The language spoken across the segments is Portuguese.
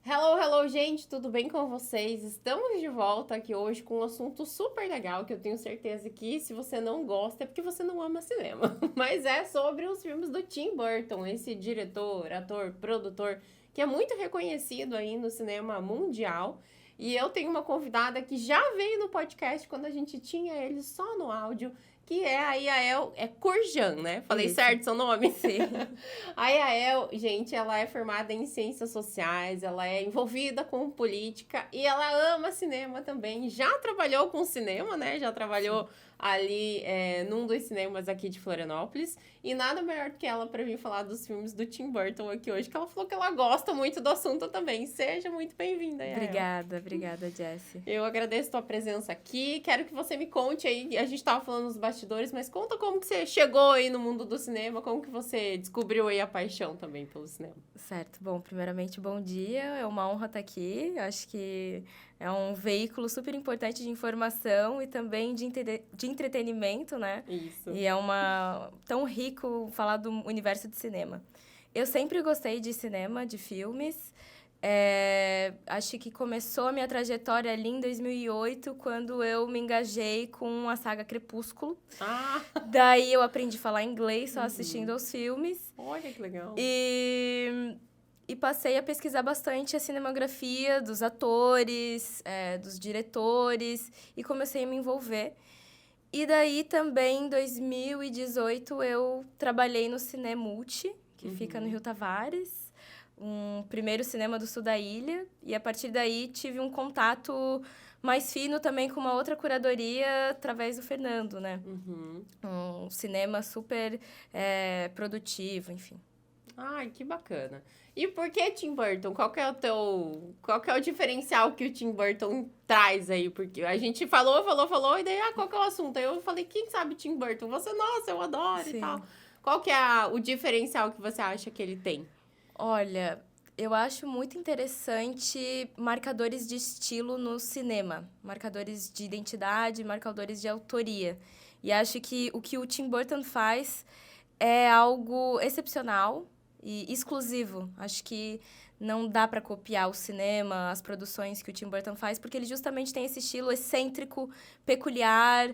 Hello, hello, gente, tudo bem com vocês? Estamos de volta aqui hoje com um assunto super legal que eu tenho certeza que se você não gosta é porque você não ama cinema. Mas é sobre os filmes do Tim Burton, esse diretor, ator, produtor que é muito reconhecido aí no cinema mundial. E eu tenho uma convidada que já veio no podcast quando a gente tinha ele só no áudio, que é a Yael, é Kurjan, né? Falei Isso, certo seu nome? sim. A Yael, gente, ela é formada em ciências sociais, ela é envolvida com política e ela ama cinema também. Já trabalhou com cinema, né? Já Sim. trabalhou ali num dos cinemas aqui de Florianópolis. E nada melhor do que ela para vir falar dos filmes do Tim Burton aqui hoje, que ela falou que ela gosta muito do assunto também. Seja muito bem-vinda, Yael. Obrigada, Jessie. Eu agradeço a tua presença aqui. Quero que você me conte aí. A gente tava falando nos bastidores, mas conta como que você chegou aí no mundo do cinema, como que você descobriu aí a paixão também pelo cinema. Certo. Bom, primeiramente, bom dia. É uma honra estar aqui. Eu acho que é um veículo super importante de informação e também de entretenimento, né? Isso. E é tão rico falar do universo de cinema. Eu sempre gostei de cinema, de filmes. Acho que começou a minha trajetória ali em 2008, quando eu me engajei com a saga Crepúsculo. Ah, Daí eu aprendi a falar inglês só assistindo aos filmes. olha que legal. E passei a pesquisar bastante a cinematografia dos atores, dos diretores, e comecei a me envolver. E daí também, em 2018, eu trabalhei no Cinemulti, que fica no Rio Tavares, um primeiro cinema do sul da ilha. E a partir daí tive um contato mais fino também com uma outra curadoria através do Fernando, né? Um cinema super produtivo, enfim. Ai, que bacana. E por que Tim Burton? Qual que é o diferencial que o Tim Burton traz aí? Porque a gente falou, e daí, qual que é o assunto? Aí eu falei, quem sabe Tim Burton? Você, nossa, eu adoro e tal. Sim. Qual que é o diferencial que você acha que ele tem? Olha, eu acho muito interessante marcadores de estilo no cinema. Marcadores de identidade, marcadores de autoria. E acho que o Tim Burton faz é algo excepcional e exclusivo. Acho que não dá para copiar o cinema, as produções que o Tim Burton faz, porque ele justamente tem esse estilo excêntrico, peculiar,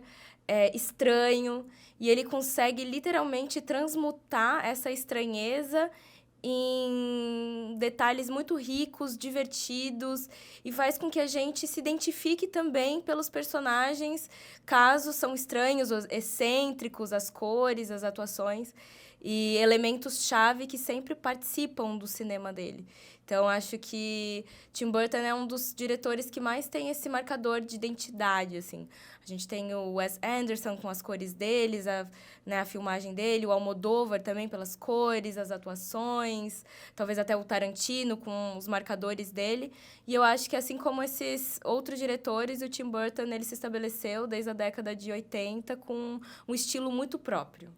estranho, e ele consegue literalmente transmutar essa estranheza em detalhes muito ricos, divertidos, e faz com que a gente se identifique também pelos personagens, caso são estranhos, ou excêntricos, as cores, as atuações e elementos-chave que sempre participam do cinema dele. Então, acho que Tim Burton é um dos diretores que mais tem esse marcador de identidade, assim. A gente tem o Wes Anderson com as cores deles, a filmagem dele, o Almodóvar também pelas cores, as atuações, talvez até o Tarantino com os marcadores dele. E eu acho que, assim como esses outros diretores, o Tim Burton ele se estabeleceu desde a década de 80 com um estilo muito próprio.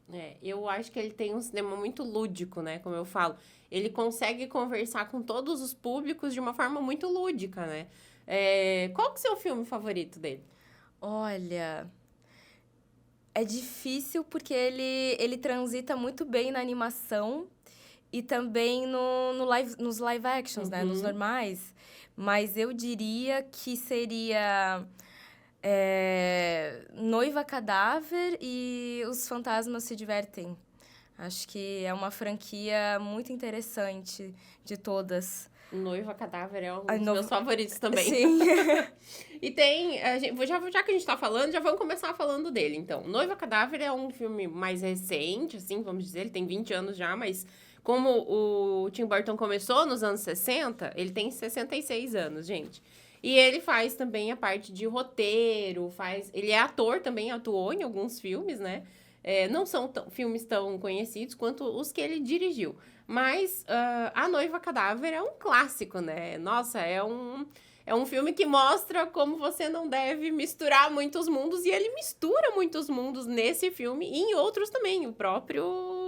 Eu acho que ele tem um cinema muito lúdico, né? Como eu falo. Ele consegue conversar com todos os públicos de uma forma muito lúdica, né? Qual que é o seu filme favorito dele? Olha, é difícil porque ele transita muito bem na animação e também nos live actions, né? Nos normais. Mas eu diria que seria Noiva Cadáver e Os Fantasmas Se Divertem. Acho que é uma franquia muito interessante de todas. Noiva Cadáver é um Ai, dos no- meus favoritos também. Sim. E tem, já que a gente tá falando, já vamos começar falando dele, então. Noiva Cadáver é um filme mais recente, assim, vamos dizer, ele tem 20 anos já, mas como o Tim Burton começou nos anos 60, ele tem 66 anos, gente. E ele faz também a parte de roteiro, ele é ator também, atuou em alguns filmes, né? Não são filmes tão conhecidos quanto os que ele dirigiu. Mas A Noiva Cadáver é um clássico, né? Nossa, é um filme que mostra como você não deve misturar muitos mundos. E ele mistura muitos mundos nesse filme e em outros também.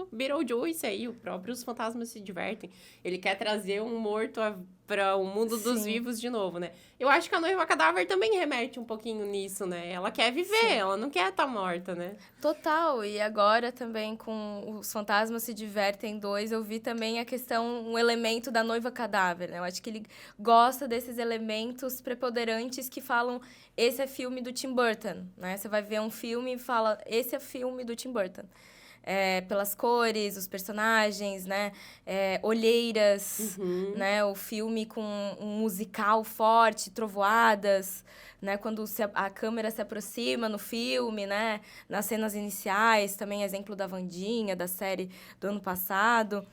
próprio Beetlejuice aí, o próprio Os Fantasmas Se Divertem. Ele quer trazer um morto para o mundo dos vivos de novo, né? Eu acho que a Noiva Cadáver também remete um pouquinho nisso, né? Ela quer viver, ela não quer estar morta, né? Total, e agora também com Os Fantasmas Se Divertem 2, eu vi também a questão, um elemento da Noiva Cadáver, né? Eu acho que ele gosta desses elementos preponderantes que falam, esse é filme do Tim Burton, né? Você vai ver um filme e fala, esse é filme do Tim Burton. Pelas cores, os personagens, né? Olheiras, né? O filme com um musical forte, trovoadas, né? Quando a câmera se aproxima no filme, né? Nas cenas iniciais, também exemplo da Wandinha, da série do ano passado.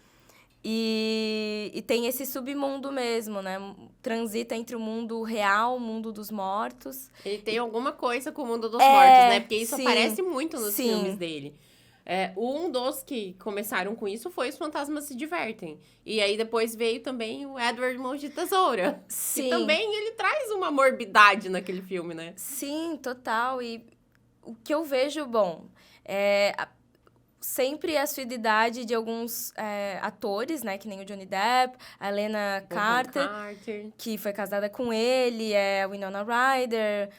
E tem esse submundo mesmo, né? Transita entre o mundo real, o mundo dos mortos. Ele tem alguma coisa com o mundo dos mortos, né? Porque isso sim, aparece muito nos sim. filmes dele. Um dos que começaram com isso foi Os Fantasmas Se Divertem. E aí depois veio também o Edward Mãos de Tesoura. Sim. E também ele traz uma morbidade naquele filme, né? Sim, total. E o que eu vejo, sempre a assiduidade de alguns atores, né? Que nem o Johnny Depp, a Helena Carter, que foi casada com ele, a Winona Ryder.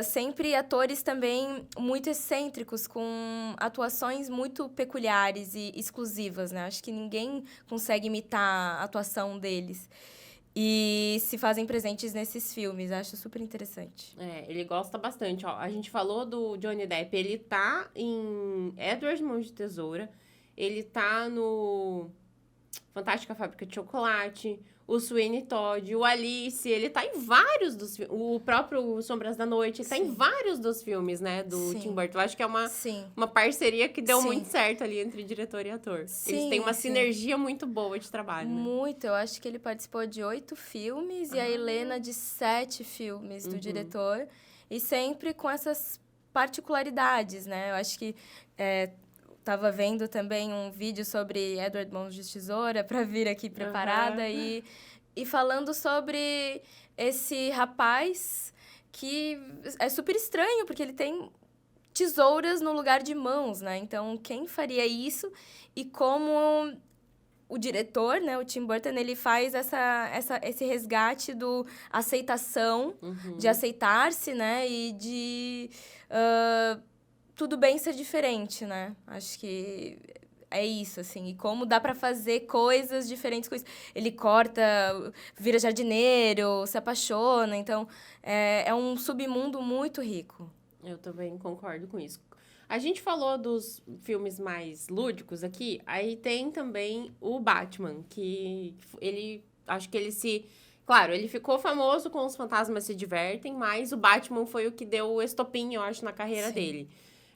Sempre atores também muito excêntricos, com atuações muito peculiares e exclusivas, né? Acho que ninguém consegue imitar a atuação deles. E se fazem presentes nesses filmes. Acho super interessante. Ele gosta bastante. Ó, a gente falou do Johnny Depp. Ele tá em Edward Mãos de Tesoura. Ele tá no Fantástica Fábrica de Chocolate. O Sweeney Todd, o Alice, ele tá em vários dos filmes. O próprio Sombras da Noite, ele tá em vários dos filmes, né, do Tim Burton. Eu acho que é uma parceria que deu muito certo ali entre diretor e ator. Eles têm uma sinergia muito boa de trabalho, né? Muito. Eu acho que ele participou de 8 filmes e a Helena de 7 filmes do diretor. E sempre com essas particularidades, né? Eu acho que... Tava vendo também um vídeo sobre Edward Mãos de Tesoura para vir aqui preparada e falando sobre esse rapaz que é super estranho, porque ele tem tesouras no lugar de mãos, né? Então, quem faria isso? E como o diretor, né, o Tim Burton, ele faz esse resgate do aceitação, de aceitar-se, né? E de... tudo bem ser diferente, né? Acho que é isso, assim. E como dá pra fazer coisas diferentes com isso. Ele corta, vira jardineiro, se apaixona. Então, é um submundo muito rico. Eu também concordo com isso. A gente falou dos filmes mais lúdicos aqui. Aí tem também o Batman, que ele... Acho que ele se... Claro, ele ficou famoso com Os Fantasmas Se Divertem, mas o Batman foi o que deu o estopim, eu acho, na carreira dele.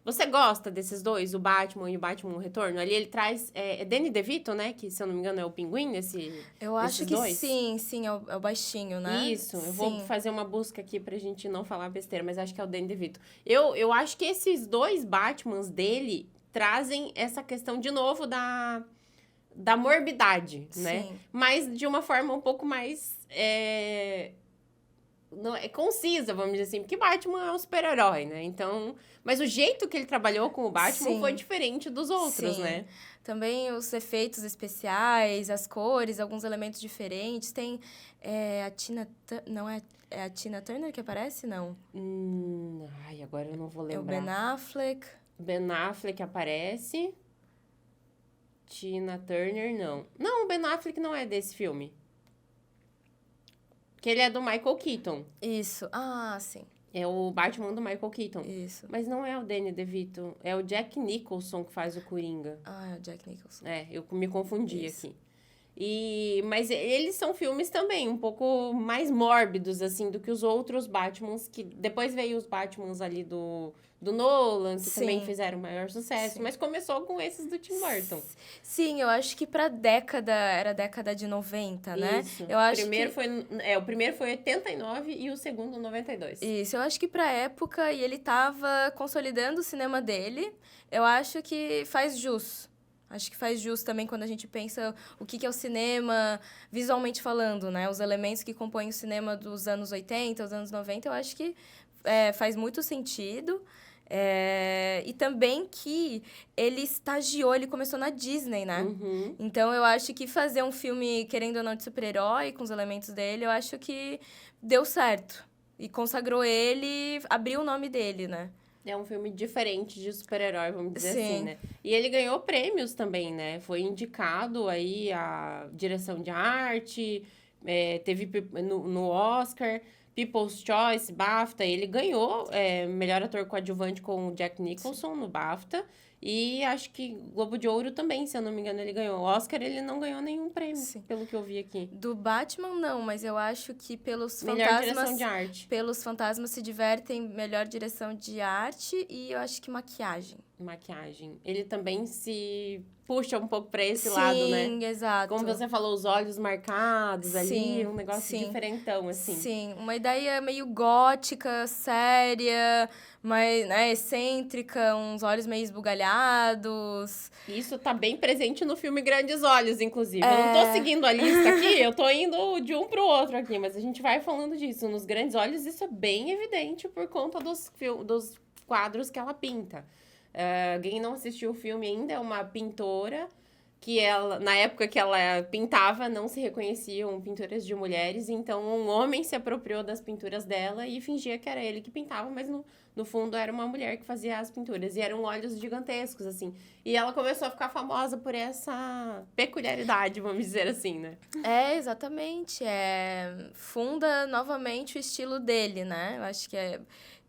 Você gosta desses dois, o Batman e o Batman Retorno? Ali ele traz... Danny DeVito, né? Que, se eu não me engano, é o Pinguim Eu acho que dois. sim. É o baixinho, né? Isso. Eu vou fazer uma busca aqui pra gente não falar besteira, mas acho que é o Danny DeVito. Eu acho que esses dois Batmans dele trazem essa questão, de novo, da morbidade, né? Mas de uma forma um pouco mais... Não, concisa, vamos dizer assim, porque Batman é um super-herói, né? Então, mas o jeito que ele trabalhou com o Batman foi diferente dos outros, né? Também os efeitos especiais, as cores, alguns elementos diferentes. Tem a Tina... Não é a Tina Turner que aparece, não? Agora eu não vou lembrar. É o Ben Affleck. Ben Affleck aparece. Tina Turner, não. Não, o Ben Affleck não é desse filme. Que ele é do Michael Keaton. Isso. Sim. É o Batman do Michael Keaton. Isso. Mas não é o Danny DeVito. É o Jack Nicholson que faz o Coringa. É o Jack Nicholson. Eu me confundi aqui. Mas eles são filmes também um pouco mais mórbidos, assim, do que os outros Batmans. Que depois veio os Batmans ali do Nolan, que também fizeram maior sucesso. Mas começou com esses do Tim Burton. Sim, eu acho que pra década... Era a década de 90, né? Isso. Eu acho o primeiro foi 89 e o segundo 92. Isso, eu acho que pra época, e ele tava consolidando o cinema dele, eu acho que faz jus. Acho que faz jus também quando a gente pensa o que é o cinema, visualmente falando, né? Os elementos que compõem o cinema dos anos 80, os anos 90, eu acho que faz muito sentido. E também que ele estagiou, ele começou na Disney, né? Uhum. Então, eu acho que fazer um filme, querendo ou não, de super-herói, com os elementos dele, eu acho que deu certo. E consagrou ele, abriu o nome dele, né? É um filme diferente de super-herói, vamos dizer Sim. assim, né? E ele ganhou prêmios também, né? Foi indicado aí a direção de arte, teve no Oscar, People's Choice, BAFTA. Ele ganhou melhor ator coadjuvante com o Jack Nicholson no BAFTA. E acho que Globo de Ouro também, se eu não me engano, ele ganhou. O Oscar, ele não ganhou nenhum prêmio, Sim. pelo que eu vi aqui. Do Batman, não, mas eu acho que pelos Melhor fantasmas... direção de arte. Pelos fantasmas se divertem, melhor direção de arte e eu acho que maquiagem. Maquiagem. Ele também se puxa um pouco pra esse lado, né? Sim, exato. Como você falou, os olhos marcados ali, um negócio sim. diferentão, assim. Sim, uma ideia meio gótica, séria, mas, né, excêntrica, uns olhos meio esbugalhados. Isso tá bem presente no filme Grandes Olhos, inclusive. Eu não tô seguindo a lista aqui, eu tô indo de um pro outro aqui, mas a gente vai falando disso. Nos Grandes Olhos, isso é bem evidente por conta dos quadros que ela pinta. Quem não assistiu o filme ainda é uma pintora que ela, na época que ela pintava, não se reconheciam pinturas de mulheres, então um homem se apropriou das pinturas dela e fingia que era ele que pintava, mas no fundo era uma mulher que fazia as pinturas, e eram olhos gigantescos, assim. E ela começou a ficar famosa por essa peculiaridade, vamos dizer assim, né? Exatamente. Funda novamente o estilo dele, né? Eu acho que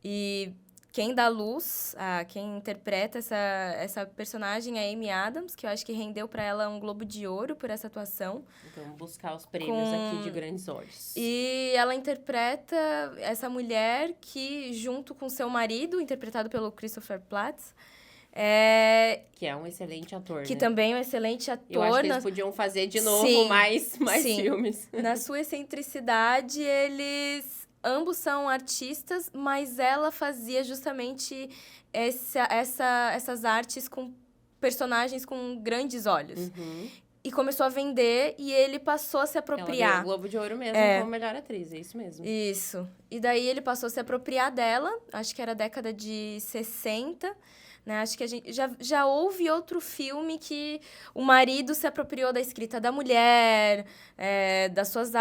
E quem dá luz, quem interpreta essa personagem é a Amy Adams, que eu acho que rendeu para ela um Globo de Ouro por essa atuação. Então, buscar os prêmios aqui de Grandes Olhos. E ela interpreta essa mulher que, junto com seu marido, interpretado pelo Christopher Platz, que é um excelente ator, que né? também é um excelente ator. Eu acho que eles podiam fazer de novo mais filmes. Na sua excentricidade, ambos são artistas, mas ela fazia justamente essas artes com personagens com grandes olhos. Uhum. E começou a vender e ele passou a se apropriar. Ela ganhou o Globo de Ouro mesmo como melhor atriz, é isso mesmo. Isso. E daí ele passou a se apropriar dela, acho que era a década de 60, né? Acho que a gente já houve outro filme que o marido se apropriou da escrita da mulher,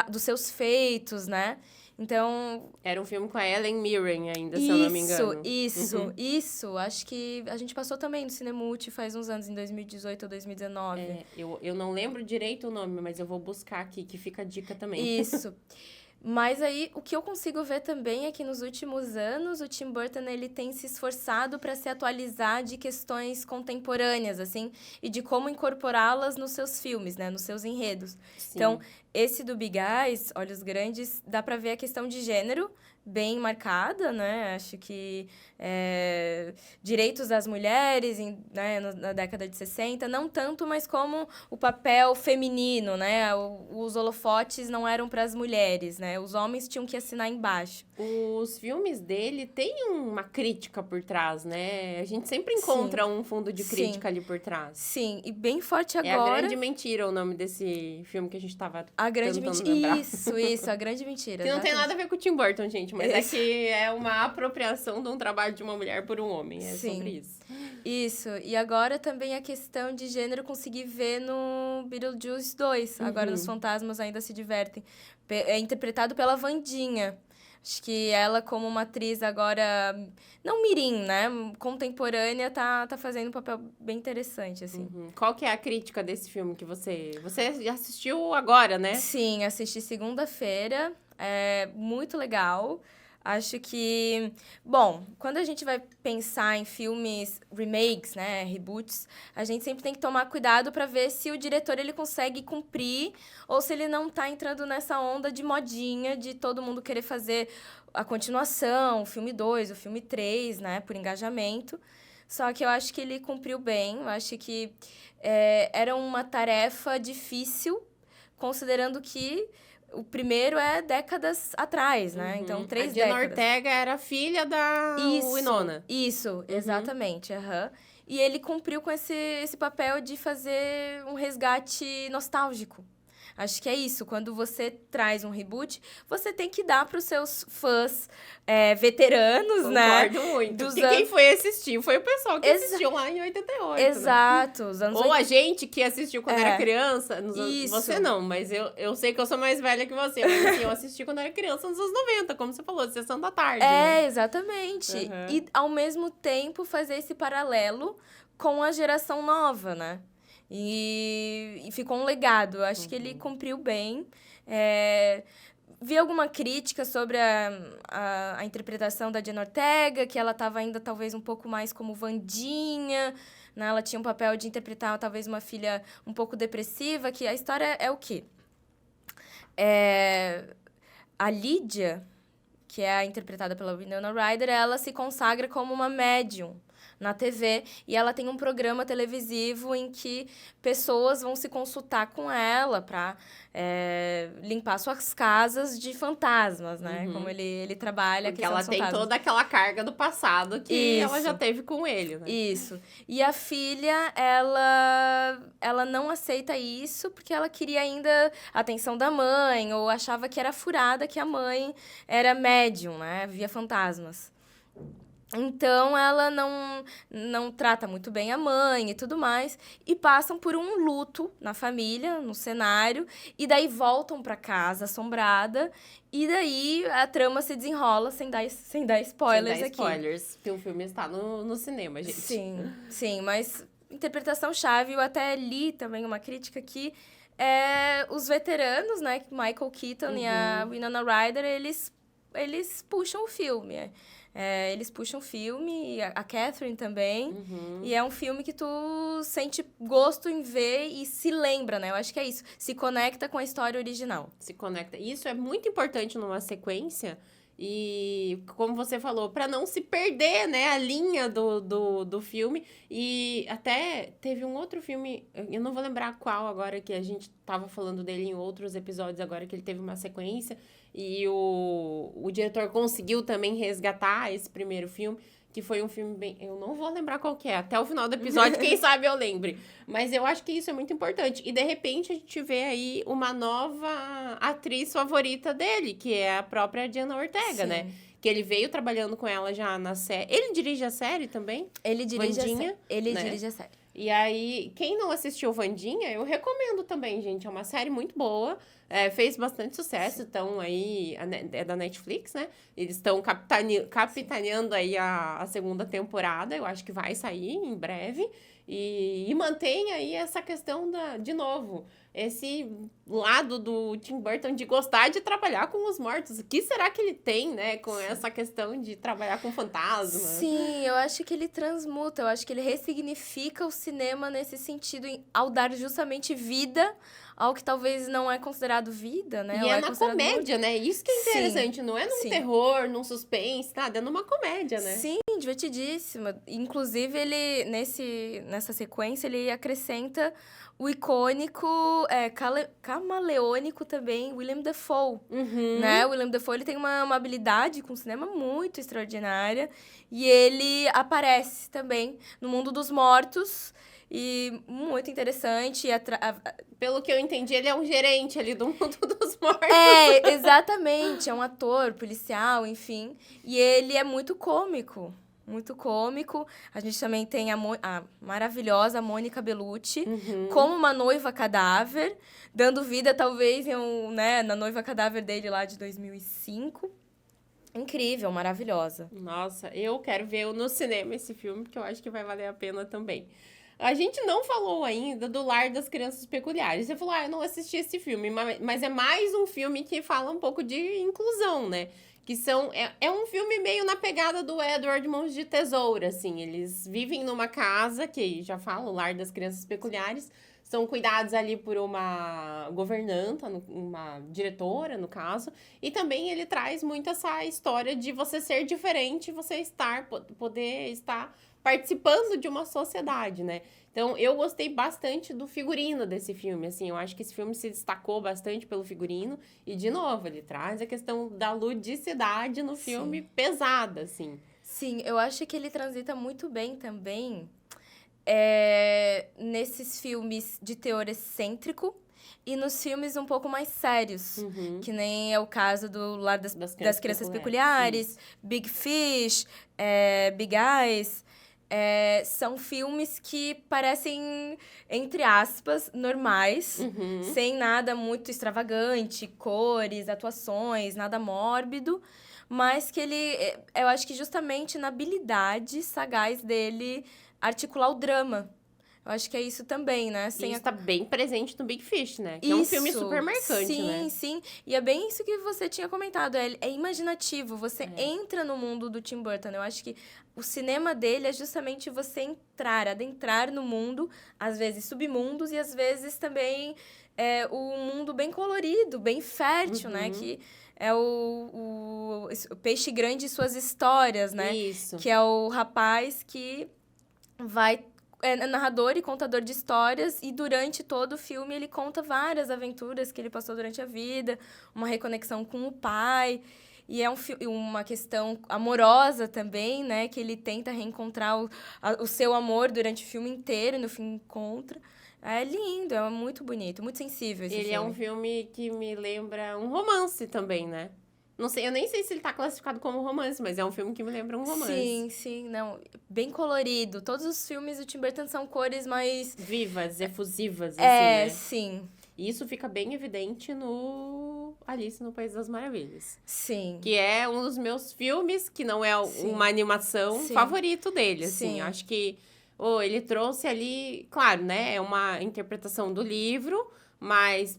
dos seus feitos, né? Então... Era um filme com a Helen Mirren ainda, se eu não me engano. Isso. Acho que a gente passou também no Cinemult faz uns anos, em 2018 ou 2019. Eu não lembro direito o nome, mas eu vou buscar aqui, que fica a dica também. Isso. Mas aí, o que eu consigo ver também é que nos últimos anos, o Tim Burton, ele tem se esforçado para se atualizar de questões contemporâneas, assim, e de como incorporá-las nos seus filmes, né, nos seus enredos. Sim. Então, esse do Big Eyes, Olhos Grandes, dá para ver a questão de gênero bem marcada, né? Acho que direitos das mulheres né, na década de 60, não tanto, mas como o papel feminino, né? Os holofotes não eram para as mulheres, né? Os homens tinham que assinar embaixo. Os filmes dele têm uma crítica por trás, né? A gente sempre encontra um fundo de crítica ali por trás. Sim, e bem forte agora... É A Grande Mentira o nome desse filme que a gente tava A Grande tentando Mentira. lembrar. Isso, A Grande Mentira. Que não tem nada a ver com o Tim Burton, gente, mas é que é uma apropriação de um trabalho de uma mulher por um homem. É sobre isso. Isso. E agora também a questão de gênero consegui ver no Beetlejuice 2. Agora Os Fantasmas Ainda Se Divertem. É interpretado pela Wandinha. Acho que ela, como uma atriz agora, não mirim, né? Contemporânea, tá fazendo um papel bem interessante, assim. Qual que é a crítica desse filme que você assistiu agora, né? Sim, assisti segunda-feira. É muito legal. Acho que... Bom, quando a gente vai pensar em filmes remakes, né, reboots, a gente sempre tem que tomar cuidado para ver se o diretor ele consegue cumprir ou se ele não tá entrando nessa onda de modinha de todo mundo querer fazer a continuação, o filme 2, o filme 3, né, por engajamento. Só que eu acho que ele cumpriu bem. Eu acho que era uma tarefa difícil, considerando que o primeiro é décadas atrás, né? Então, 3 décadas. A Jenna Ortega era filha da Winona. Isso, exatamente. E ele cumpriu com esse papel de fazer um resgate nostálgico. Acho que é isso. Quando você traz um reboot, você tem que dar para os seus fãs veteranos, né? Concordo muito. Porque quem foi assistir foi o pessoal que assistiu lá em 88, Exato. né? Os anos Ou a gente que assistiu quando era criança. Isso. Você não, mas eu sei que eu sou mais velha que você. Mas assim, eu assisti quando era criança nos anos 90, como você falou, sessão da tarde. Né? Exatamente. E, ao mesmo tempo, fazer esse paralelo com a geração nova, né? E ficou um legado. Eu acho que ele cumpriu bem. Vi alguma crítica sobre a interpretação da Jenna Ortega, que ela estava ainda talvez um pouco mais como Wandinha, né? Ela tinha um papel de interpretar talvez uma filha um pouco depressiva, que a história é o quê? A Lídia, que é interpretada pela Winona Ryder, ela se consagra como uma médium na TV, e ela tem um programa televisivo em que pessoas vão se consultar com ela para limpar suas casas de fantasmas, né? Como ele trabalha porque ela tem toda aquela carga do passado que ela já teve com ele, né? Isso. E a filha, ela não aceita isso porque ela queria ainda a atenção da mãe, ou achava que era furada que a mãe era médium, né? Via fantasmas. Então, ela não trata muito bem a mãe e tudo mais. E passam por um luto na família, no cenário. E daí voltam para casa assombrada. E daí a trama se desenrola sem dar spoilers aqui. Spoilers, porque o filme está no cinema, gente. Sim. Mas interpretação-chave, eu até li também uma crítica aqui. Os veteranos, né? Michael Keaton e a Winona Ryder, eles puxam o filme. Eles puxam o filme, a Catherine também. E é um filme que tu sente gosto em ver e se lembra, né? Eu acho que é isso. Se conecta com a história original. Se conecta. Isso é muito importante numa sequência. E, como você falou, para não se perder, né, a linha do filme. E até teve um outro filme, eu não vou lembrar qual agora, que a gente tava falando dele em outros episódios agora, que ele teve uma sequência. E o diretor conseguiu também resgatar esse primeiro filme, que foi um filme bem... Eu não vou lembrar qual que é, até o final do episódio, quem sabe eu lembre. Mas eu acho que isso é muito importante. E, de repente, a gente vê aí uma nova atriz favorita dele, que é a própria Jenna Ortega, né? Que ele veio trabalhando com ela já na série. Ele dirige a série também? Ele dirige Wandinha, dirige a série. E aí, quem não assistiu Wandinha, eu recomendo também, gente. É uma série muito boa. Fez bastante sucesso. Então, aí... É da Netflix, né? Eles estão capitaneando aí a segunda temporada. Eu acho que vai sair em breve. E mantém aí essa questão de novo, esse lado do Tim Burton de gostar de trabalhar com os mortos. O que será que ele tem, né, com essa questão de trabalhar com fantasma? Sim, eu acho que ele transmuta, eu acho que ele ressignifica o cinema nesse sentido, ao dar justamente vida ao que talvez não é considerado vida, né? E é na comédia, né? Isso que é interessante, não é num terror, num suspense, nada, é numa comédia, né? Sim, divertidíssima. Inclusive, ele, nessa sequência, ele acrescenta o icônico, camaleônico também, William Dafoe, né? O William Dafoe, ele tem uma habilidade com o cinema muito extraordinária, e ele aparece também no mundo dos mortos, e muito interessante. Pelo que eu entendi, ele é um gerente ali do mundo dos mortos. Exatamente. É um ator, policial, enfim. E ele é muito cômico. Muito cômico. A gente também tem a maravilhosa Mônica Bellucci como uma noiva cadáver, dando vida, talvez, na noiva cadáver dele lá de 2005. Incrível, maravilhosa. Nossa, eu quero ver no cinema esse filme, porque eu acho que vai valer a pena também. A gente não falou ainda do Lar das Crianças Peculiares. Você falou, eu não assisti esse filme, mas é mais um filme que fala um pouco de inclusão, né? Que é um filme meio na pegada do Edward Mãos de Tesoura, assim. Eles vivem numa casa, que já falo, o Lar das Crianças Peculiares, são cuidados ali por uma governanta, uma diretora, no caso. E também ele traz muito essa história de você ser diferente, você poder estar participando de uma sociedade, né? Então, eu gostei bastante do figurino desse filme, assim. Eu acho que esse filme se destacou bastante pelo figurino. E, de novo, ele traz a questão da ludicidade no filme pesada, assim. Sim, eu acho que ele transita muito bem também nesses filmes de teor excêntrico e nos filmes um pouco mais sérios, que nem é o caso do Lar das Crianças Peculiares, Big Fish, Big Eyes. São filmes que parecem, entre aspas, normais, sem nada muito extravagante, cores, atuações, nada mórbido, mas que eu acho que justamente na habilidade sagaz dele articular o drama. Eu acho que é isso também, né? Isso tá bem presente no Big Fish, né? Que é um filme super marcante, né? Sim. E é bem isso que você tinha comentado. É imaginativo. Você entra no mundo do Tim Burton. Eu acho que o cinema dele é justamente você adentrar no mundo, às vezes submundos e às vezes também o mundo bem colorido, bem fértil, né? Que é o Peixe Grande e Suas Histórias, né? Isso. Que é o rapaz que é narrador e contador de histórias, e durante todo o filme ele conta várias aventuras que ele passou durante a vida, uma reconexão com o pai, e é uma questão amorosa também, né, que ele tenta reencontrar o seu amor durante o filme inteiro, e no fim encontra. É lindo, é muito bonito, muito sensível esse filme. Ele é um filme que me lembra um romance também, né? Não sei, eu nem sei se ele tá classificado como romance, mas é um filme que me lembra um romance. Sim, não. Bem colorido. Todos os filmes do Tim Burton são cores mais... vivas, efusivas, assim, né? Sim. E isso fica bem evidente no Alice no País das Maravilhas. Sim. Que é um dos meus filmes, que não é uma animação, favorito dele, assim. Eu acho que ele trouxe ali... Claro, né? É uma interpretação do livro, mas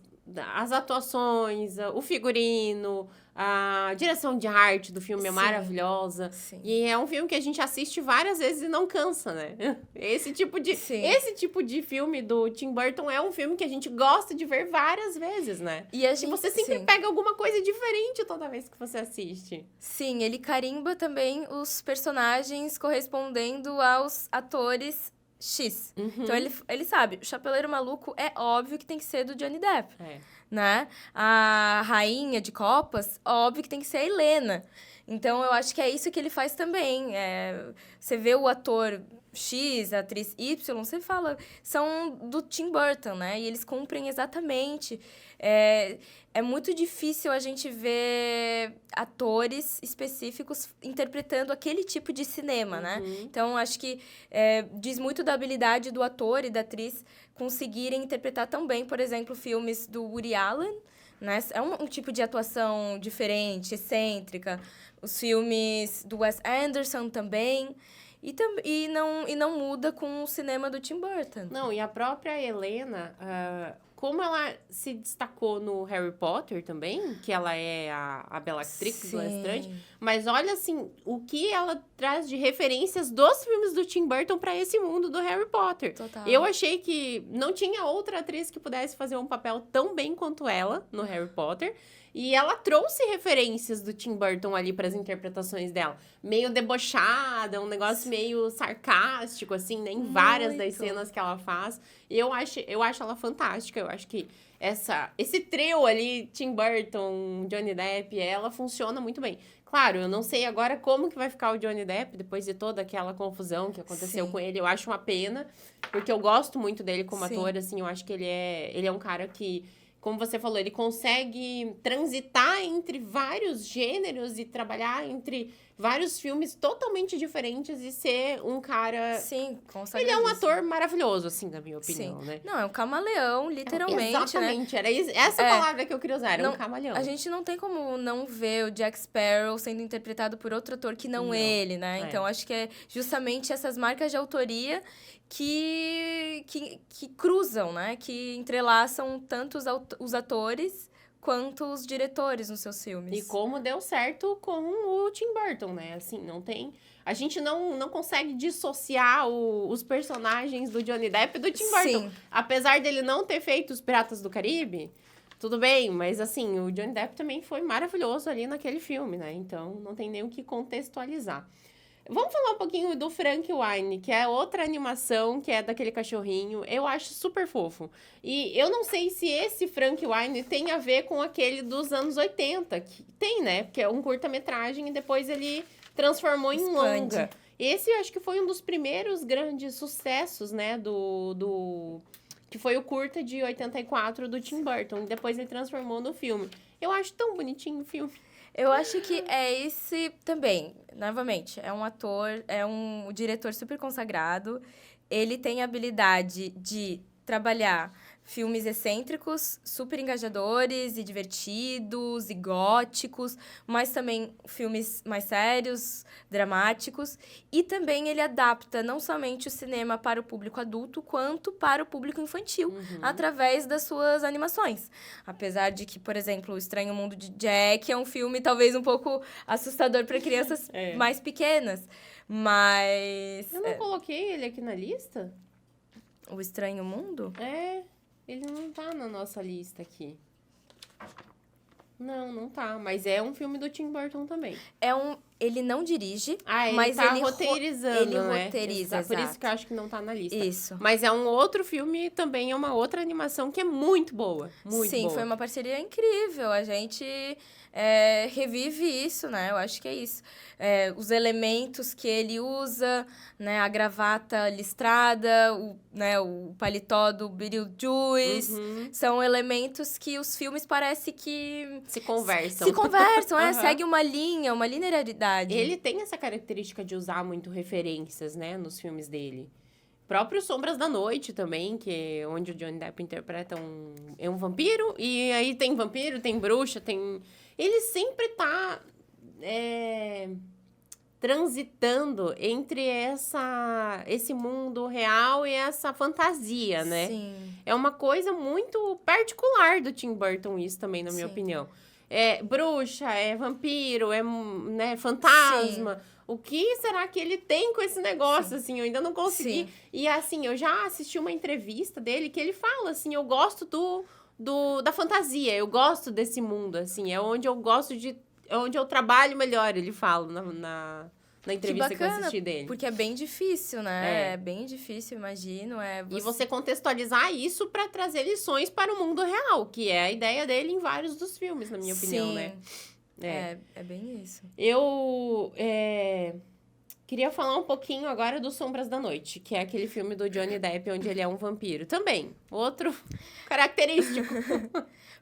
as atuações, o figurino... A direção de arte do filme é maravilhosa. Sim. E é um filme que a gente assiste várias vezes e não cansa, né? Esse tipo de filme do Tim Burton é um filme que a gente gosta de ver várias vezes, né? E você sempre pega alguma coisa diferente toda vez que você assiste. Sim, ele carimba também os personagens correspondendo aos atores X. Então, ele sabe, o Chapeleiro Maluco é óbvio que tem que ser do Johnny Depp. Né? A Rainha de Copas, óbvio que tem que ser a Helena. Então, eu acho que é isso que ele faz também. Você vê o ator X, a atriz Y, você fala... São do Tim Burton, né? E eles cumprem exatamente. É muito difícil a gente ver atores específicos interpretando aquele tipo de cinema, né? Então, acho que diz muito da habilidade do ator e da atriz conseguirem interpretar tão bem, por exemplo, filmes do Woody Allen, né? É um tipo de atuação diferente, excêntrica. Os filmes do Wes Anderson também. E não muda com o cinema do Tim Burton. Não, e a própria Helena, como ela se destacou no Harry Potter também, que ela é a Bellatrix Lestrange, mas olha, assim, o que ela traz de referências dos filmes do Tim Burton para esse mundo do Harry Potter. Total. Eu achei que não tinha outra atriz que pudesse fazer um papel tão bem quanto ela no Harry Potter. E ela trouxe referências do Tim Burton ali para as interpretações dela. Meio debochada, um negócio meio sarcástico, assim, né? Em várias das cenas que ela faz. E eu acho ela fantástica. Eu acho que esse trio ali, Tim Burton, Johnny Depp, ela funciona muito bem. Claro, eu não sei agora como que vai ficar o Johnny Depp depois de toda aquela confusão que aconteceu com ele. Eu acho uma pena, porque eu gosto muito dele como ator, assim. Eu acho que ele é um cara que... Como você falou, ele consegue transitar entre vários gêneros e trabalhar entre vários filmes totalmente diferentes e ser um cara... Sim, ele é um ator maravilhoso, assim, na minha opinião, né? Não, é um camaleão, literalmente, exatamente, era essa palavra que eu queria usar, era um camaleão. A gente não tem como não ver o Jack Sparrow sendo interpretado por outro ator que não ele, né? Então, acho que é justamente essas marcas de autoria que cruzam, né? Que entrelaçam tanto os atores quanto os diretores nos seus filmes. E como deu certo com o Tim Burton, né? Assim, não tem... A gente não consegue dissociar os personagens do Johnny Depp e do Tim Burton. Apesar dele não ter feito os Piratas do Caribe, tudo bem, mas assim, o Johnny Depp também foi maravilhoso ali naquele filme, né? Então, não tem nem o que contextualizar. Vamos falar um pouquinho do Frank Wine, que é outra animação, que é daquele cachorrinho. Eu acho super fofo. E eu não sei se esse Frank Wine tem a ver com aquele dos anos 80. Que tem, né? Porque é um curta-metragem e depois ele transformou em longa. Esse eu acho que foi um dos primeiros grandes sucessos, né? que foi o curta de 84 do Tim Burton. E depois ele transformou no filme. Eu acho tão bonitinho o filme. Eu acho que é esse também, novamente, é um ator, é um diretor super consagrado. Ele tem a habilidade de trabalhar filmes excêntricos, super engajadores e divertidos e góticos, mas também filmes mais sérios, dramáticos. E também ele adapta não somente o cinema para o público adulto, quanto para o público infantil, através das suas animações. Apesar de que, por exemplo, O Estranho Mundo de Jack é um filme talvez um pouco assustador para crianças mais pequenas. Mas... Eu não coloquei ele aqui na lista? O Estranho Mundo? Ele não tá na nossa lista aqui. Não tá. Mas é um filme do Tim Burton também. Ele não dirige, ele mas tá ele roteirizando, ele né? roteiriza, Por isso que eu acho que não tá na lista. Isso. Mas é um outro filme, também é uma outra animação que é muito boa. Muito Sim, boa. foi uma parceria incrível. A gente revive isso, né? Eu acho que é isso. Os elementos que ele usa, né? A gravata listrada, o paletó do Beetlejuice. São elementos que os filmes parece que... Se conversam. Segue uma linearidade. Ele tem essa característica de usar muito referências, né? Nos filmes dele. Próprio Sombras da Noite também, onde o Johnny Depp interpreta um vampiro. E aí tem vampiro, tem bruxa, tem... Ele sempre tá transitando entre esse mundo real e essa fantasia, né? Sim. É uma coisa muito particular do Tim Burton isso também, na minha opinião. Bruxa, vampiro, né, fantasma. Sim. O que será que ele tem com esse negócio, assim? Eu ainda não consegui. Sim. E, assim, eu já assisti uma entrevista dele que ele fala, assim, eu gosto da fantasia, eu gosto desse mundo, assim, é onde eu gosto de... É onde eu trabalho melhor, ele fala na entrevista que eu assisti dele. Porque é bem difícil, né? É bem difícil, imagino. E você contextualizar isso para trazer lições para o mundo real, que é a ideia dele em vários dos filmes, na minha opinião, né? É bem isso. Eu queria falar um pouquinho agora do Sombras da Noite, que é aquele filme do Johnny Depp, onde ele é um vampiro. Também, outro característico.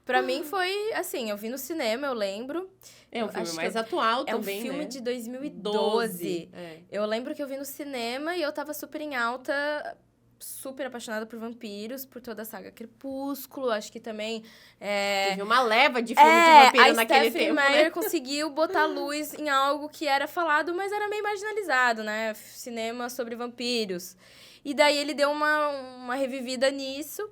Pra mim foi, assim, eu vi no cinema, eu lembro. É um filme mais atual também, né? É um filme de 2012. Eu lembro que eu vi no cinema e eu tava super em alta, super apaixonada por vampiros, por toda a saga Crepúsculo. Acho que também... Teve uma leva de filme de vampiro naquele tempo, A Stephenie Meyer né? conseguiu botar luz em algo que era falado, mas era meio marginalizado, né? Cinema sobre vampiros. E daí ele deu uma revivida nisso.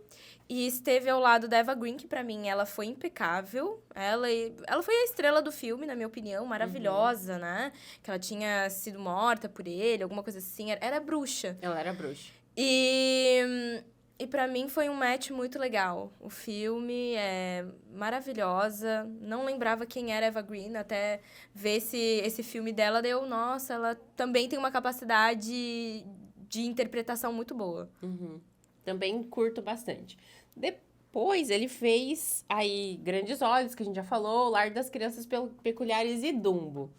E esteve ao lado da Eva Green, que pra mim ela foi impecável. Ela foi a estrela do filme, na minha opinião, maravilhosa, né? Que ela tinha sido morta por ele, alguma coisa assim. Era bruxa. Ela era bruxa. E pra mim foi um match muito legal. O filme é maravilhosa. Não lembrava quem era Eva Green, até ver esse filme dela. Nossa, ela também tem uma capacidade de interpretação muito boa. Também curto bastante. Depois, ele fez aí Grandes Olhos, que a gente já falou, Lar das Crianças Peculiares e Dumbo.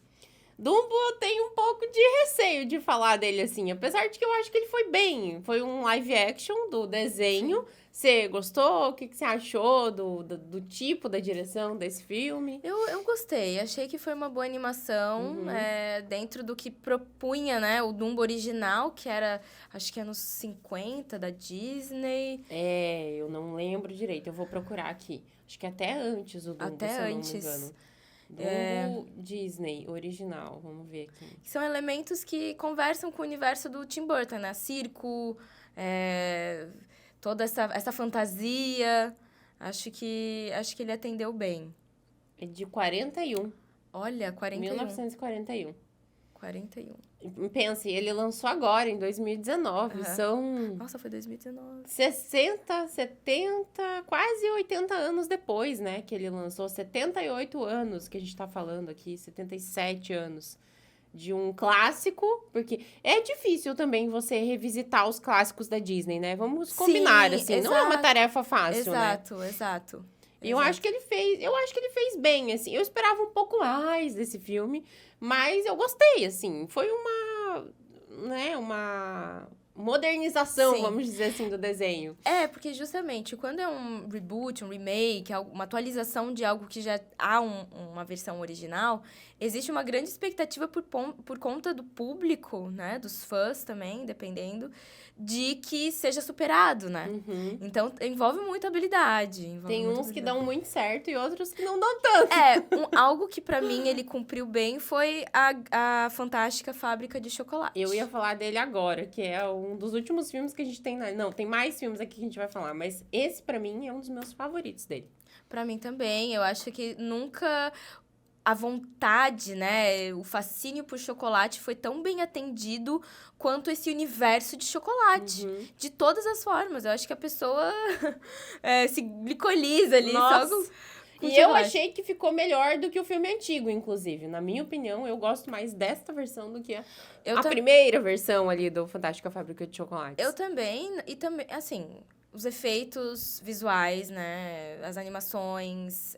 Dumbo eu tenho um pouco de receio de falar dele, assim, apesar de que eu acho que ele foi bem. Foi um live action do desenho. Você gostou? O que você achou do tipo, da direção desse filme? Eu gostei. Achei que foi uma boa animação, dentro do que propunha, né? O Dumbo original, que era, acho que anos 50, da Disney. Eu não lembro direito. Eu vou procurar aqui. Acho que até antes o Dumbo, se eu não me engano. Dumbo Disney, original. Vamos ver aqui. São elementos que conversam com o universo do Tim Burton, né? Circo, toda essa fantasia. Acho que ele atendeu bem. É de 41. Olha, 41. 1941. 41. Pense, ele lançou agora, em 2019. São... Nossa, foi 2019. 60, 70, quase 80 anos depois, né? Que ele lançou. 78 anos que a gente tá falando aqui. 77 anos. De um clássico, porque é difícil também você revisitar os clássicos da Disney, né? Vamos combinar, assim. Exato. Não é uma tarefa fácil, né? Exato. E eu acho que ele fez bem, assim. Eu esperava um pouco mais desse filme, mas eu gostei, assim. Foi uma modernização, Sim. vamos dizer assim, do desenho. Porque justamente quando é um reboot, um remake, uma atualização de algo que já há uma versão original, existe uma grande expectativa por conta do público, né? Dos fãs também, dependendo, de que seja superado, né? Uhum. Então, envolve muita habilidade. Tem uns que dão muito certo e outros que não dão tanto. Algo que pra mim ele cumpriu bem foi a Fantástica Fábrica de Chocolate. Eu ia falar dele agora, que é um dos últimos filmes que a gente tem Não, tem mais filmes aqui que a gente vai falar, mas esse, pra mim, é um dos meus favoritos dele. Pra mim também. Eu acho que nunca a vontade, né, o fascínio por chocolate foi tão bem atendido quanto esse universo de chocolate. Uhum. De todas as formas. Eu acho que a pessoa se glicoliza ali. Nossa. Só com E eu chocolate. achei que ficou melhor do que o filme antigo, inclusive. Na minha opinião, eu gosto mais desta versão do que a primeira versão ali do Fantástica Fábrica de Chocolates. Eu também. E também, assim, os efeitos visuais, né? As animações,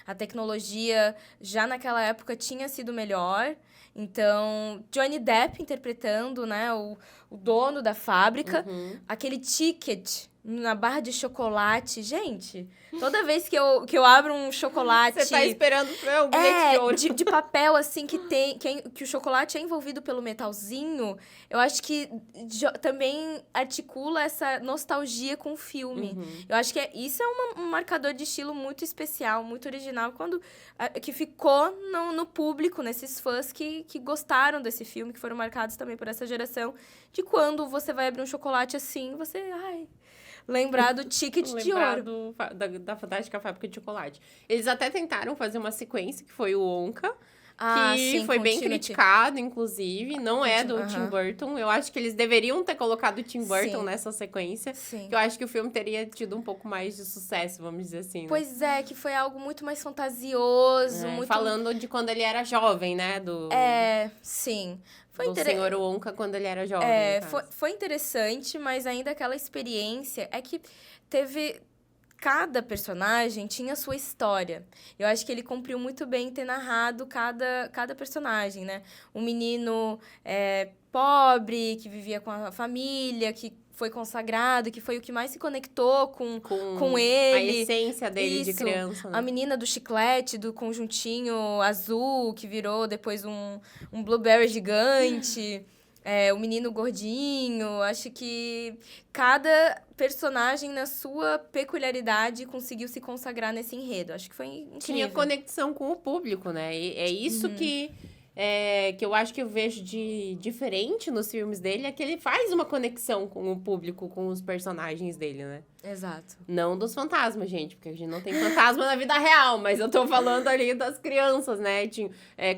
a tecnologia já naquela época tinha sido melhor. Então, Johnny Depp interpretando, né, o dono da fábrica. Uhum. Aquele ticket na barra de chocolate. Gente, toda vez que eu abro um chocolate... Você tá esperando o bilhete de ouro. De papel, assim, que o chocolate é envolvido pelo metalzinho, eu acho que também articula essa nostalgia com o filme. Uhum. Eu acho que isso é um marcador de estilo muito especial, muito original, que ficou no público, nesses fãs que gostaram desse filme, que foram marcados também por essa geração, de quando você vai abrir um chocolate assim, você... lembrar do ticket de ouro. Da Fantástica Fábrica de Chocolate. Eles até tentaram fazer uma sequência, que foi o Onca, que sim, foi bem criticado, inclusive. Não é do Tim Burton. Eu acho que eles deveriam ter colocado o Tim Burton nessa sequência. Sim. Que eu acho que o filme teria tido um pouco mais de sucesso, vamos dizer assim. Né? Pois é, que foi algo muito mais fantasioso. Muito... Falando de quando ele era jovem, né? Sim. Foi do Senhor Wonka quando ele era jovem. Foi interessante, mas ainda aquela experiência é que teve... Cada personagem tinha a sua história. Eu acho que ele cumpriu muito bem em ter narrado cada personagem, né? Um menino pobre, que vivia com a família, que foi consagrado, que foi o que mais se conectou com ele. A essência dele de criança. Né? A menina do chiclete, do conjuntinho azul, que virou depois um blueberry gigante. O menino gordinho. Acho que cada personagem, na sua peculiaridade, conseguiu se consagrar nesse enredo. Acho que foi incrível. Tinha conexão com o público, né? E é isso que eu acho que eu vejo de diferente nos filmes dele, é que ele faz uma conexão com o público, com os personagens dele, né? Exato. Não dos fantasmas, gente, porque a gente não tem fantasma na vida real, mas eu tô falando ali das crianças, né? Tinha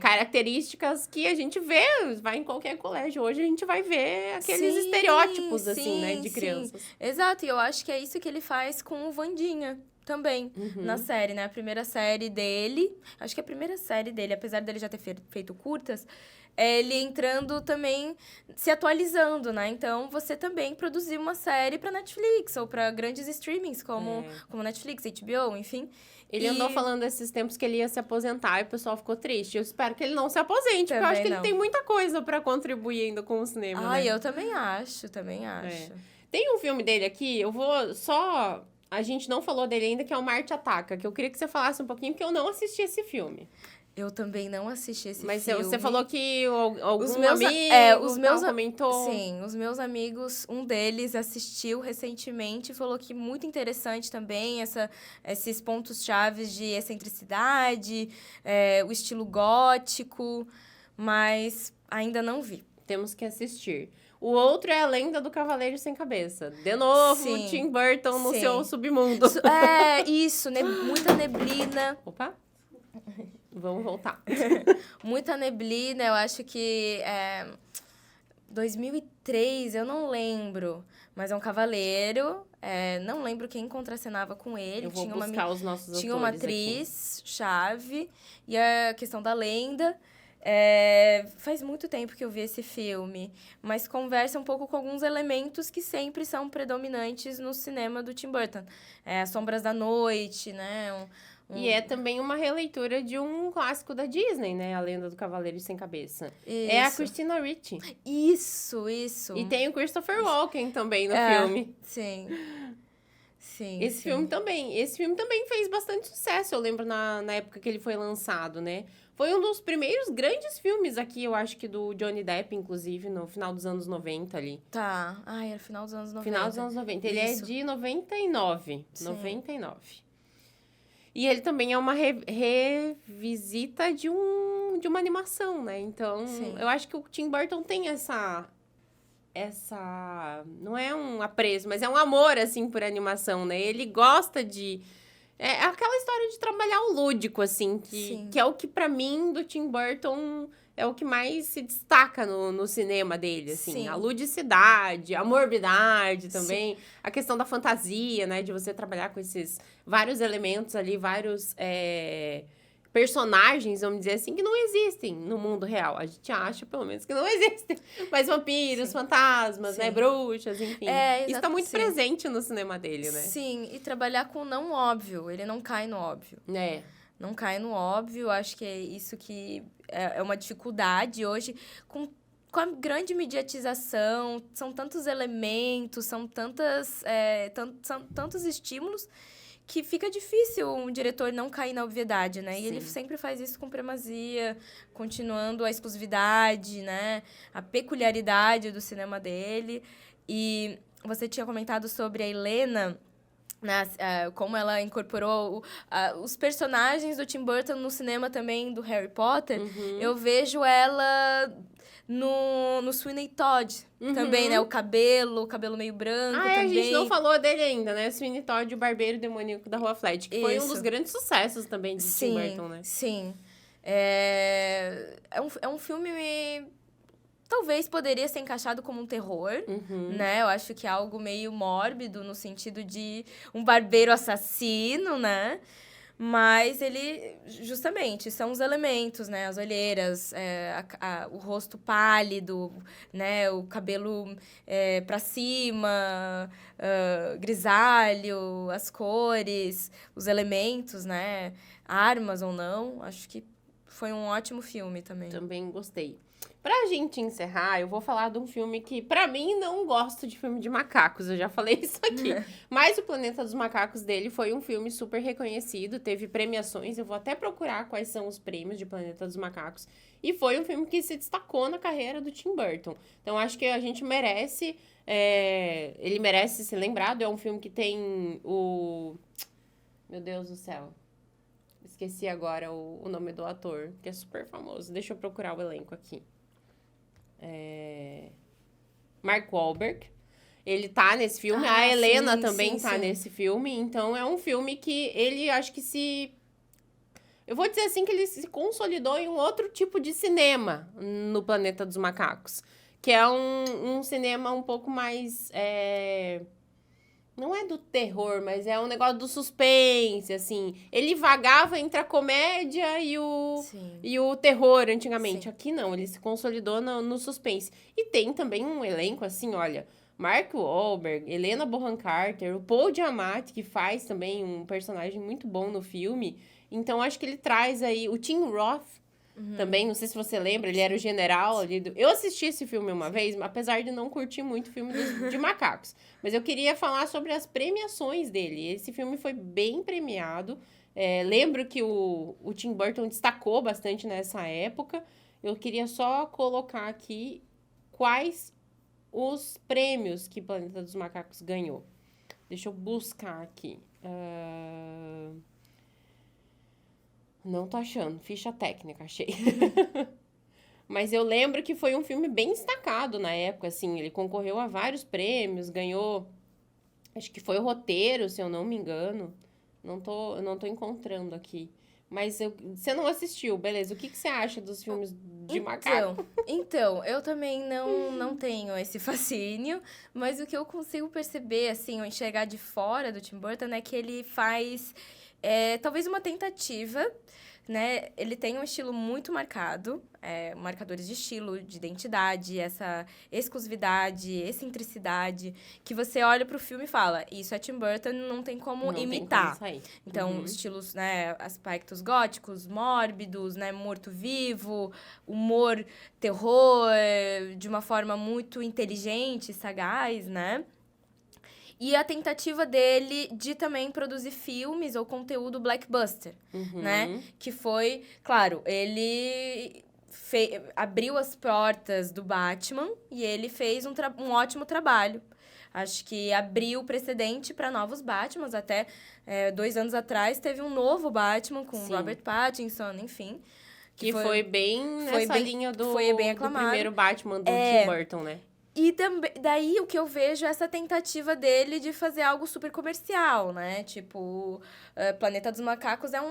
características que a gente vê, vai em qualquer colégio hoje, a gente vai ver aqueles estereótipos, assim, né, de crianças. Exato, e eu acho que é isso que ele faz com o Wandinha. Também, na série, né? A primeira série dele... Acho que a primeira série dele, apesar dele já ter feito curtas, ele entrando também, se atualizando, né? Então, você também produziu uma série pra Netflix, ou pra grandes streamings, como Netflix, HBO, enfim. Ele andou falando esses tempos que ele ia se aposentar e o pessoal ficou triste. Eu espero que ele não se aposente, porque eu acho que ele tem muita coisa pra contribuir ainda com o cinema, né? Eu também acho. Tem um filme dele aqui, eu vou só... A gente não falou dele ainda, que é o Marte Ataca, que eu queria que você falasse um pouquinho, porque eu não assisti esse filme. Eu também não assisti esse filme. Mas você falou que algum amigo comentou. Sim, os meus amigos, um deles assistiu recentemente e falou que muito interessante também esses pontos-chave de excentricidade, o estilo gótico, mas ainda não vi. Temos que assistir. O outro é A Lenda do Cavaleiro Sem Cabeça. De novo, Tim Burton no seu submundo. Isso, muita neblina. Opa, vamos voltar. Muita neblina, eu acho que 2003, eu não lembro. Mas é um cavaleiro, não lembro quem contracenava com ele. Eu vou buscar os nossos atores. Tinha uma atriz-chave, e a questão da lenda... faz muito tempo que eu vi esse filme, mas conversa um pouco com alguns elementos que sempre são predominantes no cinema do Tim Burton. As Sombras da Noite, né? E é também uma releitura de um clássico da Disney, né? A Lenda do Cavaleiro Sem Cabeça. Isso. É a Christina Ricci. Isso. E tem o Christopher Walken também no filme. Sim. Sim, Esse filme também fez bastante sucesso, eu lembro na época que ele foi lançado, né? Foi um dos primeiros grandes filmes aqui, eu acho que do Johnny Depp, inclusive, no final dos anos 90 ali. Tá. Ai, era final dos anos 90. Final dos anos 90. Ele Isso. é de 99. Sim. 99. E ele também é uma revisita de uma animação, né? Então, Sim. eu acho que o Tim Burton tem essa... Não é um apreço, mas é um amor, assim, por animação, né? Ele gosta de... É aquela história de trabalhar o lúdico, assim, que é o que, pra mim, do Tim Burton, é o que mais se destaca no cinema dele, assim. Sim. A ludicidade, a morbidade também, a questão da fantasia, né? De você trabalhar com esses vários elementos ali, vários personagens, vamos dizer assim, que não existem no mundo real. A gente acha, pelo menos, que não existem. Mas vampiros, fantasmas, né? Bruxas, enfim. Isso tá muito presente no cinema dele, né? Sim, e trabalhar com o não óbvio. Ele não cai no óbvio. Não cai no óbvio. Acho que é isso que é uma dificuldade hoje. Com a grande mediatização, são tantos elementos, são tantos estímulos que fica difícil um diretor não cair na obviedade, né? E ele sempre faz isso com primazia, continuando a exclusividade, né? A peculiaridade do cinema dele. E você tinha comentado sobre a Helena, né? Como ela incorporou os personagens do Tim Burton no cinema também, do Harry Potter. Eu vejo ela... No Sweeney Todd também, né? O cabelo meio branco também. A gente não falou dele ainda, né? Sweeney Todd, o barbeiro demoníaco da Rua Flat, que foi um dos grandes sucessos também de Tim Burton, né? Sim, é um filme... Talvez poderia ser encaixado como um terror, né? Eu acho que é algo meio mórbido, no sentido de um barbeiro assassino, né? Mas ele, justamente, são os elementos, né? As olheiras, o rosto pálido, né? O cabelo pra cima, grisalho, as cores, os elementos, né? Armas ou não. Acho que foi um ótimo filme também. Também gostei. Pra gente encerrar, eu vou falar de um filme que, pra mim, não gosto de filme de macacos. Eu já falei isso aqui. Mas O Planeta dos Macacos dele foi um filme super reconhecido, teve premiações. Eu vou até procurar quais são os prêmios de Planeta dos Macacos. E foi um filme que se destacou na carreira do Tim Burton. Então, acho que a gente merece... ele merece ser lembrado. É um filme que tem o... Meu Deus do céu. Esqueci agora o nome do ator, que é super famoso. Deixa eu procurar o elenco aqui. Mark Wahlberg. Ele tá nesse filme. A Helena também tá nesse filme. Então, é um filme que ele, acho que se... Eu vou dizer assim que ele se consolidou em um outro tipo de cinema no Planeta dos Macacos. Que é um cinema um pouco mais... Não é do terror, mas é um negócio do suspense, assim. Ele vagava entre a comédia e o terror antigamente. Sim. Aqui não, ele se consolidou no suspense. E tem também um elenco, assim, olha... Mark Wahlberg, Helena Bonham Carter, o Paul Giamatti, que faz também um personagem muito bom no filme. Então, acho que ele traz aí... O Tim Roth também, não sei se você lembra, ele era o general ali do... Eu assisti esse filme uma vez, apesar de não curtir muito filme de macacos. Mas eu queria falar sobre as premiações dele. Esse filme foi bem premiado. Lembro que o Tim Burton destacou bastante nessa época. Eu queria só colocar aqui quais os prêmios que Planeta dos Macacos ganhou. Deixa eu buscar aqui. Não tô achando. Ficha técnica, achei. Mas eu lembro que foi um filme bem destacado na época, assim. Ele concorreu a vários prêmios, ganhou... Acho que foi o roteiro, se eu não me engano. Eu não tô encontrando aqui. Mas você não assistiu, beleza. O que você acha dos filmes de macaco? Então, eu também não tenho esse fascínio. Mas o que eu consigo perceber, assim, ou enxergar de fora do Tim Burton é que ele faz... É talvez uma tentativa, né? Ele tem um estilo muito marcado, marcadores de estilo, de identidade, essa exclusividade, excentricidade, que você olha pro filme e fala, isso é Tim Burton, não tem como Não imitar. tem como sair. Então, estilos, né, aspectos góticos, mórbidos, né, morto-vivo, humor, terror, de uma forma muito inteligente, sagaz, né? E a tentativa dele de também produzir filmes ou conteúdo blockbuster, né? Que foi, claro, ele abriu as portas do Batman e ele fez um ótimo trabalho. Acho que abriu o precedente para novos Batmans. Até 2 anos atrás teve um novo Batman com Robert Pattinson, enfim. Que foi bem nessa linha do primeiro Batman do Tim Burton, né? E daí o que eu vejo é essa tentativa dele de fazer algo super comercial, né? Tipo, Planeta dos Macacos é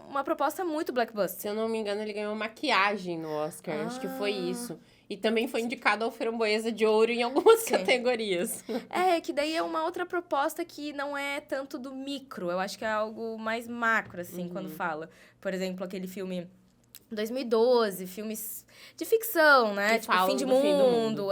uma proposta muito blockbuster. Se eu não me engano, ele ganhou maquiagem no Oscar. Acho que foi isso. E também foi indicado ao Framboesa de Ouro em algumas categorias. Que daí é uma outra proposta que não é tanto do micro. Eu acho que é algo mais macro, assim, quando fala. Por exemplo, aquele filme 2012, filmes de ficção, né? Que tipo, Fim de Mundo.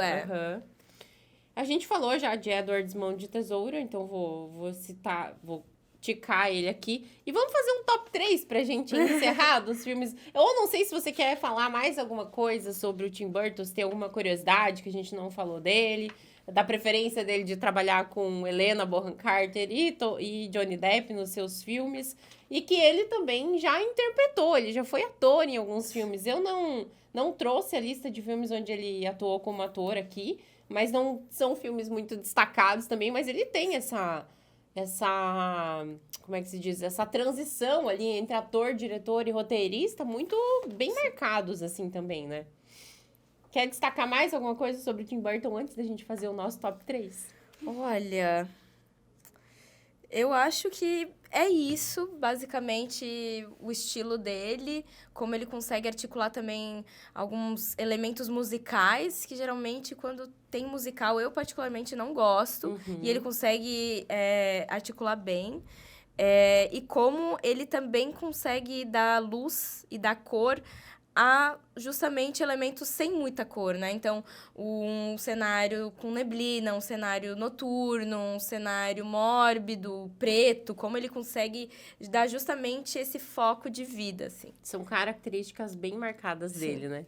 A gente falou já de Edward Mão de Tesouro, então vou ticar ele aqui. E vamos fazer um top 3 pra gente encerrar dos filmes. Ou não sei se você quer falar mais alguma coisa sobre o Tim Burton, se tem alguma curiosidade que a gente não falou dele, da preferência dele de trabalhar com Helena Bonham Carter e Johnny Depp nos seus filmes. E que ele também já interpretou, ele já foi ator em alguns filmes. Eu não trouxe a lista de filmes onde ele atuou como ator aqui, mas não são filmes muito destacados também, mas ele tem essa como é que se diz? Essa transição ali entre ator, diretor e roteirista muito bem marcados, assim, também, né? Quer destacar mais alguma coisa sobre o Tim Burton antes da gente fazer o nosso top 3? Olha, eu acho que é isso, basicamente, o estilo dele, como ele consegue articular também alguns elementos musicais, que geralmente, quando tem musical, eu particularmente não gosto, e ele consegue articular bem. E como ele também consegue dar luz e dar cor a justamente elementos sem muita cor, né? Então, um cenário com neblina, um cenário noturno, um cenário mórbido, preto, como ele consegue dar justamente esse foco de vida, assim. São características bem marcadas dele, né?